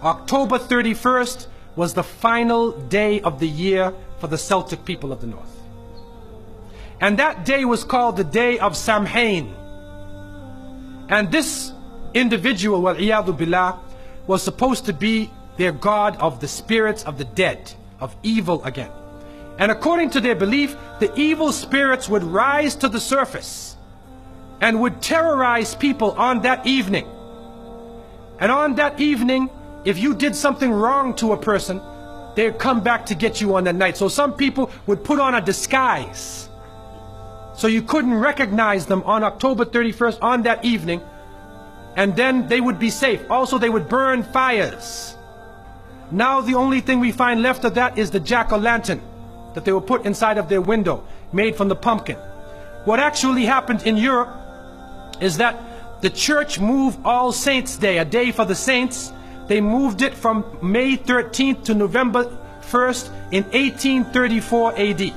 October 31st was the final day of the year for the Celtic people of the North. And that day was called the Day of Samhain. And this individual, wal-iyadhu billah, was supposed to be their god of the spirits of the dead, of evil again. And according to their belief, the evil spirits would rise to the surface and would terrorize people on that evening. And on that evening, if you did something wrong to a person, they'd come back to get you on that night. So some people would put on a disguise, so you couldn't recognize them on October 31st on that evening, and then they would be safe. Also, they would burn fires. Now the only thing we find left of that is the jack-o'-lantern that they will put inside of their window, made from the pumpkin. What actually happened in Europe is that the church moved All Saints' Day, a day for the saints. They moved it from May 13th to November 1st in 1834 AD.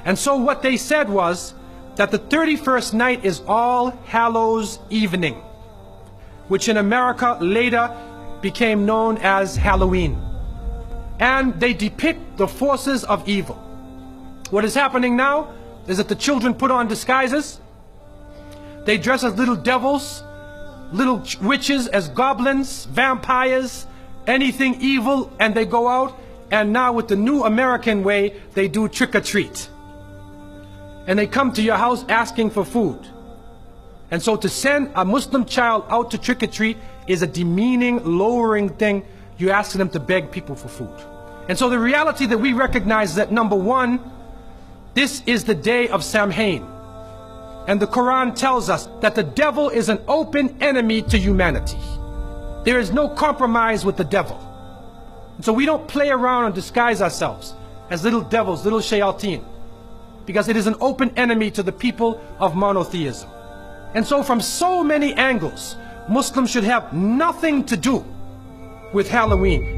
And so what they said was that the 31st night is All Hallows Evening, which in America later became known as Halloween. And they depict the forces of evil. What is happening now is that the children put on disguises. They dress as little devils, little witches, as goblins, vampires, anything evil, and they go out, and now with the new American way, they do trick-or-treat. And they come to your house asking for food. And so to send a Muslim child out to trick-or-treat is a demeaning, lowering thing. You're asking them to beg people for food. And so the reality that we recognize is that, number one, this is the day of Samhain. And the Quran tells us that the devil is an open enemy to humanity. There is no compromise with the devil. And so we don't play around and disguise ourselves as little devils, little shayateen, because it is an open enemy to the people of monotheism. And so from so many angles, Muslims should have nothing to do with Halloween.